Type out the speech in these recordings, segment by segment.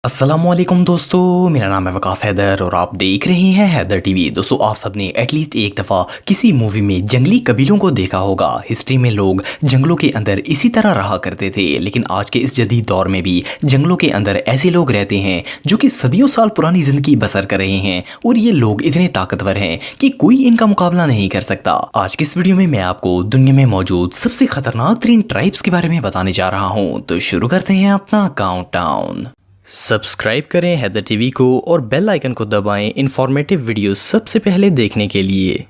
अस्सलामुअलैकुम दोस्तों, मेरा नाम है वकास हैदर और आप देख रहे हैं हैदर टीवी। दोस्तों, आप सबने एटलीस्ट एक दफ़ा किसी मूवी में जंगली कबीलों को देखा होगा। हिस्ट्री में लोग जंगलों के अंदर इसी तरह रहा करते थे, लेकिन आज के इस जदीद दौर में भी जंगलों के अंदर ऐसे लोग रहते हैं जो कि सदियों साल पुरानी ज़िंदगी बसर कर रहे हैं और ये लोग इतने ताकतवर हैं कि कोई इनका मुकाबला नहीं कर सकता। आज की इस वीडियो में मैं आपको दुनिया में मौजूद सबसे खतरनाक तरीन ट्राइब्स के बारे में बताने जा रहा हूँ। तो शुरू करते हैं अपना काउंटडाउन। सब्सक्राइब करें हैदर टीवी को और बेल आइकन को दबाएं इंफॉर्मेटिव वीडियो सबसे पहले देखने के लिए।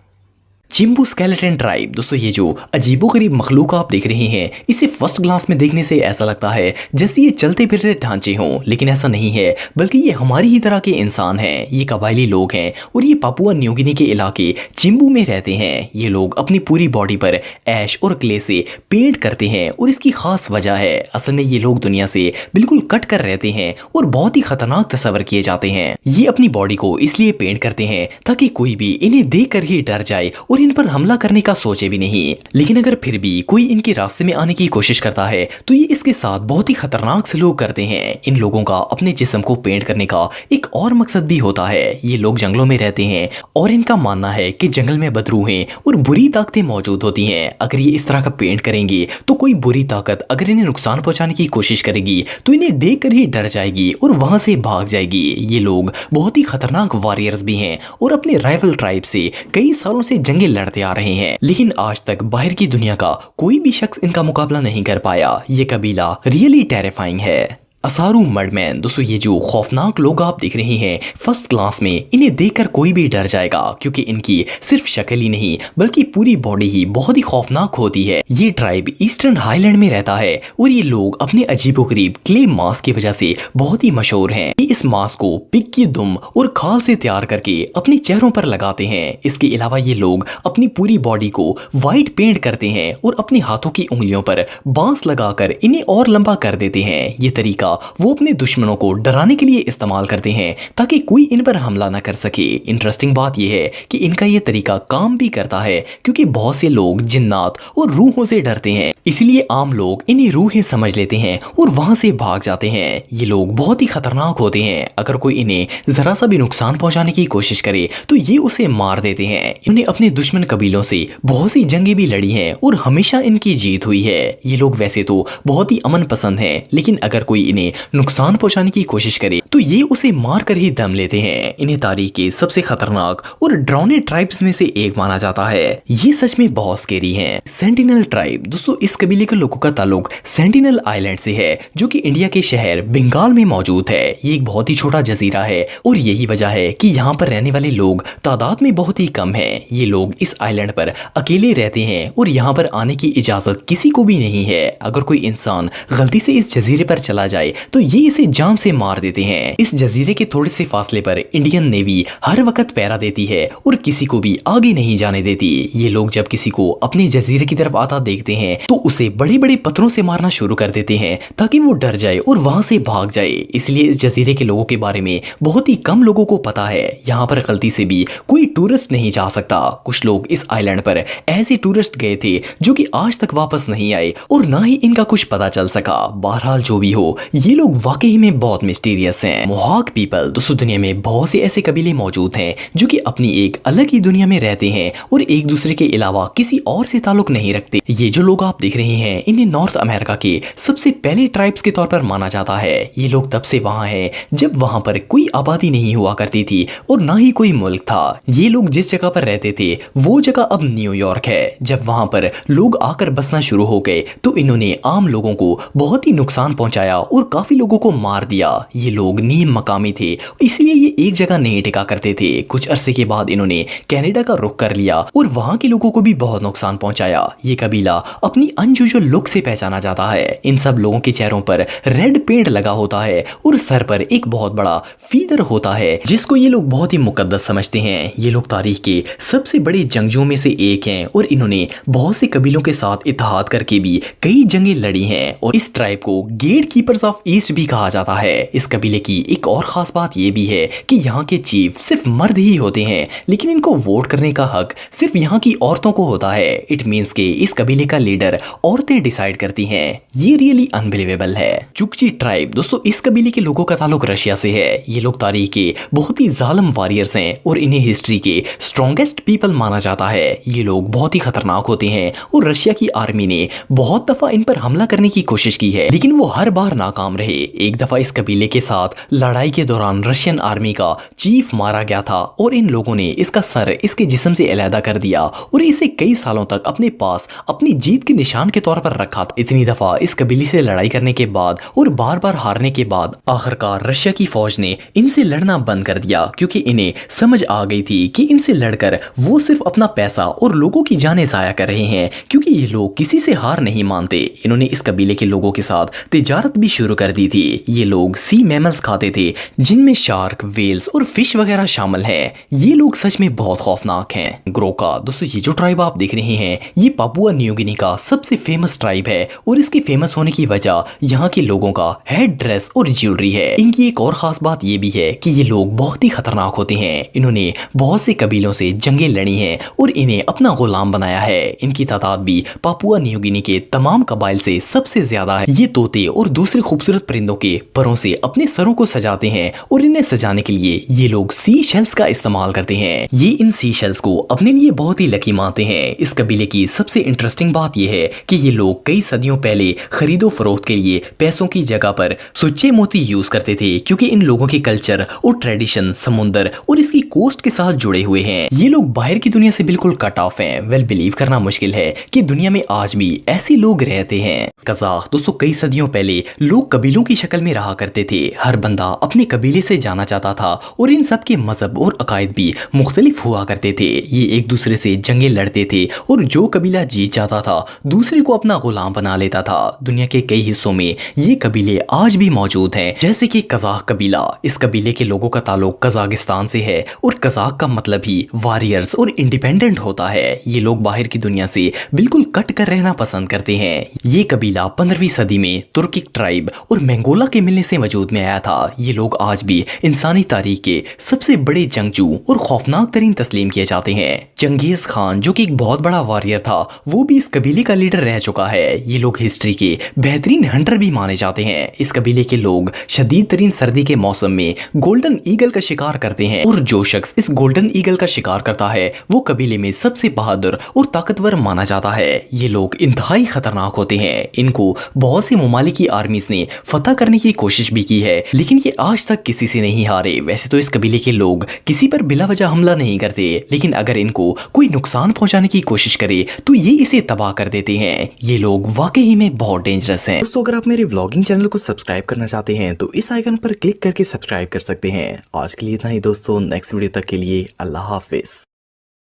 चिंबू स्केलेटन ट्राइब। दोस्तों, ये जो अजीबोगरीब मखलूक आप देख रहे हैं, इसे फर्स्ट ग्लास में देखने से ऐसा लगता है जैसे ये चलते फिरते ढांचे हों, लेकिन ऐसा नहीं है, बल्कि ये हमारी ही तरह के इंसान हैं। ये कबायली लोग हैं और ये पापुआ न्यू गिनी के इलाके चिंबू में रहते हैं। ये लोग अपनी पूरी बॉडी पर ऐश और क्ले से पेंट करते हैं और इसकी खास वजह है, असल में ये लोग दुनिया से बिल्कुल कट कर रहते हैं और बहुत ही खतरनाक तस्वर किए जाते हैं। ये अपनी बॉडी को इसलिए पेंट करते हैं ताकि कोई भी इन्हें देख कर ही डर जाए और इन पर हमला करने का सोचे भी नहीं। लेकिन अगर फिर भी कोई इनके रास्ते में आने की कोशिश करता है तो ये इसके साथ बहुत ही खतरनाक सलूक करते हैं। इन लोगों का अपने जिस्म को पेंट करने का एक और मकसद भी होता है। ये लोग जंगलों में रहते हैं और इनका मानना है कि जंगल में बदरूहें और बुरी ताकतें मौजूद होती हैं। अगर ये इस तरह का पेंट करेंगे तो कोई बुरी ताकत अगर इन्हें नुकसान पहुंचाने की कोशिश करेगी तो इन्हें देख कर ही डर जाएगी और वहां से भाग जाएगी। ये लोग बहुत ही खतरनाक वॉरियर्स भी हैं और अपने राइवल ट्राइब से कई सालों से जंगे लड़ते आ रहे हैं, लेकिन आज तक बाहर की दुनिया का कोई भी शख्स इनका मुकाबला नहीं कर पाया। ये कबीला रियली टेरिफाइंग है। असारू मडमैन। दोस्तों, ये जो खौफनाक लोग आप देख रहे हैं फर्स्ट क्लास में, इन्हें देखकर कोई भी डर जाएगा क्योंकि इनकी सिर्फ शक्ल ही नहीं बल्कि पूरी बॉडी ही बहुत ही खौफनाक होती है। ये ट्राइब ईस्टर्न हाईलैंड में रहता है और ये लोग अपने अजीबोगरीब क्ले मास्क की वजह से बहुत ही मशहूर हैं। ये इस मास्क को पिग की दुम और खाल से तैयार करके अपने चेहरों पर लगाते हैं। इसके अलावा ये लोग अपनी पूरी बॉडी को व्हाइट पेंट करते हैं और अपने हाथों की उंगलियों पर बांस लगाकर इन्हें और लंबा कर देते हैं। ये तरीका वो अपने दुश्मनों को डराने के लिए इस्तेमाल करते हैं ताकि कोई इन पर हमला न कर सके। इंटरेस्टिंग बात यह है कि इनका यह तरीका काम भी करता है क्योंकि बहुत से लोग जिन्नात और रूहों से डरते हैं, इसलिए आम लोग इन्हें रूहें समझ लेते हैं और वहां से भाग जाते हैं। ये लोग बहुत ही खतरनाक होते हैं। अगर कोई इन्हें जरा सा भी नुकसान पहुंचाने की कोशिश करे तो ये उसे मार देते हैं। इन्हें अपने दुश्मन कबीलों से बहुत सी जंगें भी लड़ी हैं और हमेशा इनकी जीत हुई है। ये लोग वैसे तो बहुत ही अमन पसंद हैं, लेकिन अगर कोई इन्हें नुकसान पहुंचाने की कोशिश करे तो ये उसे मार कर ही दम लेते हैं। इन्हें तारीख के सबसे खतरनाक और डरावने ट्राइब्स में से एक माना जाता है। ये सच में बहुत स्केरी हैं। Sentinel tribe. दोस्तों, इस कबीले के लोगों का ताल्लुक सेंटिनल आइलैंड से है जो कि इंडिया के शहर बंगाल में मौजूद है। ये एक बहुत ही छोटा जजीरा है और यही वजह है कि यहाँ पर रहने वाले लोग तादाद में बहुत ही कम है। ये लोग इस आइलैंड पर अकेले रहते हैं और यहाँ पर आने की इजाजत किसी को भी नहीं है। अगर कोई इंसान गलती से इस जजीरे पर चला जाए तो ये इसे जान से मार देते हैं। इस जजीरे के थोड़े से फासले पर इंडियन नेवी हर वक्त पहरा देती है और किसी को भी आगे नहीं जाने देती। ये लोग जब किसी को अपने जजीरे की तरफ आता देखते हैं तो उसे बड़े बड़े पत्थरों से मारना शुरू कर देते हैं ताकि वो डर जाए और वहां से भाग जाए। इसलिए इस जजीरे के लोगों के बारे में बहुत ही कम लोगों को पता है। यहाँ पर गलती से भी कोई टूरिस्ट नहीं जा सकता। कुछ लोग इस आइलैंड पर ऐसे टूरिस्ट गए थे जो कि आज तक वापस नहीं आए और ना ही इनका कुछ पता चल सका। बहरहाल जो भी हो, ये लोग वाकई में बहुत मिस्टीरियस हैं। मोहाक पीपल। दोस्तों, दुनिया में बहुत से ऐसे कबीले मौजूद हैं जो कि अपनी एक अलग ही दुनिया में रहते हैं और एक दूसरे के अलावा किसी और से ताल्लुक नहीं रखते। ये जो लोग आप देख रहे हैं, इन्हें नॉर्थ अमेरिका के सबसे पहले ट्राइब्स के तौर पर माना जाता है। ये लोग तब से वहां हैं जब वहां पर कोई आबादी नहीं हुआ करती थी और ना ही कोई मुल्क था। ये लोग जिस जगह पर रहते थे वो जगह अब न्यूयॉर्क है। जब वहां पर लोग आकर बसना शुरू हो गए तो इन्होंने आम लोगों को बहुत ही नुकसान पहुंचाया और काफी लोगों को मार दिया। ये लोग नीम मकामी थे, इसलिए ये एक जगह नहीं टिका करते थे। कुछ अरसे के बाद इन्होंने कनाडा का रुख कर लिया और वहां के लोगों को भी बहुत नुकसान पहुंचाया। ये कबीला अपनी अनयूजुअल लुक से पहचाना जाता है। इन सब लोगों के चेहरों पर रेड पेंट लगा होता है और सर पर एक बहुत बड़ा फीदर होता है जिसको ये लोग बहुत ही मुकद्दस समझते हैं। ये लोग तारीख के सबसे बड़े जंगजुओं में से एक हैं और इन्होंने बहुत से कबीलों के साथ इत्तेहाद करके भी कई जंगें लड़ी हैं और इस ट्राइब को gate keepers of of east भी कहा जाता है। इस कबीले की एक और खास बात यह भी है कि यहाँ के चीफ सिर्फ मर्द ही होते हैं, लेकिन इनको वोट करने का हक सिर्फ यहाँ की औरतों को होता है। इट मीन्स के इस कबीले का लीडर औरतें डिसाइड करती हैं। ये रियली अनबिलीवेबल है। चुकची ट्राइब दोस्तों, इस कबीले के लोगों का ताल्लुक रशिया से है। ये लोग तारीख के बहुत ही जालिम वॉरियर्स हैं और इन्हें हिस्ट्री के स्ट्रॉन्गेस्ट पीपल माना जाता है। ये लोग बहुत ही खतरनाक होते हैं और रशिया की आर्मी ने बहुत दफा इन पर हमला करने की कोशिश की है, लेकिन वो हर बार नाकाम रहे। एक दफा इस कबीले के साथ लड़ाई के दौरान रशियन आर्मी का चीफ मारा गया था और इन लोगों ने इसका सर इसके जिस्म से अलहदा कर दिया और इसे कई सालों तक अपने पास अपनी जीत के निशान के तौर पर रखा था। इतनी दफा इस कबीले से लड़ाई करने के बाद और बार बार हारने के बाद आखिरकार रशिया की फौज ने इनसे लड़ना बंद कर दिया, क्योंकि इन्हें समझ आ गई थी कि इनसे लड़कर वो सिर्फ अपना पैसा और लोगों की जानें जाया कर रहे हैं, क्योंकि ये लोग किसी से हार नहीं मानते। इन्होंने इस कबीले के लोगों के साथ तिजारत भी शुरू कर दी थी। ये लोग सी मैमल्स खाते थे, जिनमें शार्क, वेल्स और फिश वगैरह शामिल हैं। ये लोग सच में बहुत खौफनाक हैं। ग्रोका दोस्तों, ये जो ट्राइब आप देख रहे हैं, ये पापुआ न्यू गिनी का सबसे फेमस ट्राइब है और इसके फेमस होने की वजह यहाँ के लोगों का हेड ड्रेस और ज्वेलरी है। इनकी एक और खास बात ये भी है कि ये लोग बहुत ही खतरनाक होते हैं। इन्होंने बहुत से कबीलों से जंगें लड़ी हैं और इन्हें अपना गुलाम बनाया है। इनकी तादाद भी पापुआ न्यू गिनी के तमाम कबाइल से सबसे ज्यादा है। ये तोते और दूसरे खूबसूरत परिंदों के परों से अपने सरों को सजाते हैं और इन्हें सजाने के लिए ये लोग सी शेल्स का इस्तेमाल करते हैं। ये इन सी शेल्स को अपने लिए बहुत ही लकी मानते हैं। इस कबीले की सबसे इंटरेस्टिंग बात यह है कि ये लोग कई सदियों पहले खरीदो फरोख्त के लिए पैसों की जगह पर सुच्चे मोती यूज करते थे, क्योंकि इन लोगों के कल्चर और ट्रेडिशन समुद्र और इसकी कोस्ट के साथ जुड़े हुए हैं। ये लोग बाहर की दुनिया से बिल्कुल कट ऑफ हैं। वेल, बिलीव करना मुश्किल है कि दुनिया में आज भी ऐसे लोग रहते हैं। कज़ाक दोस्तों, कई सदियों पहले लोग कबीलों की शक्ल में रहा करते थे। हर बंदा अपने कबीले से जाना चाहता था और इन सब के मजहब और अकायद भी मुख्तलिफ हुआ करते थे। ये एक दूसरे से जंगें लड़ते थे और जो कबीला जीत जाता था दूसरे को अपना गुलाम बना लेता था। दुनिया के कई हिस्सों में ये कबीले आज भी मौजूद हैं, जैसे कि कज़ाक कबीला। इस कबीले के लोगों का ताल्लुक कजाकिस्तान से है और कज़ाक का मतलब ही वॉरियर्स और इंडिपेंडेंट होता है। ये लोग बाहर की दुनिया से बिल्कुल कट कर रहना पसंद करते हैं। ये कबीला 15वीं सदी में तुर्किक ट्राइब और मंगोला के मिलने से वजूद में आया था। ये लोग आज भी इंसानी तारीख के सबसे बड़े जंगजू और खौफनाक तरीन तस्लीम किए जाते हैं। चंगेज खान जो कि एक बहुत बड़ा वॉरियर था, वो भी इस कबीले का लीडर रह चुका है। ये लोग हिस्ट्री के बेहतरीन हंटर भी माने जाते हैं। इस कबीले के लोग शदीद तरीन सर्दी के मौसम में गोल्डन ईगल का शिकार करते हैं और जो शख्स इस गोल्डन ईगल का शिकार करता है वो कबीले में सबसे बहादुर और ताकतवर माना जाता है। ये लोग इंतहाई खतरनाक होते हैं। इनको बहुत सी ममालिक की आर्मीज ने फतह करने की कोशिश भी की है, लेकिन ये आज तक किसी से नहीं हारे। वैसे तो इस कबीले के लोग किसी पर बिला वजह हमला नहीं करते, लेकिन अगर इनको कोई नुकसान पहुंचाने की कोशिश करे तो ये इसे तबाह कर देते हैं। ये लोग वाकई में बहुत डेंजरस हैं। दोस्तों, अगर आप मेरे व्लॉगिंग चैनल को सब्सक्राइब करना चाहते हैं तो इस आइकन पर क्लिक करके सब्सक्राइब कर सकते हैं। आज के लिए इतना ही दोस्तों, नेक्स्ट वीडियो तक के लिए अल्लाह हाफिज।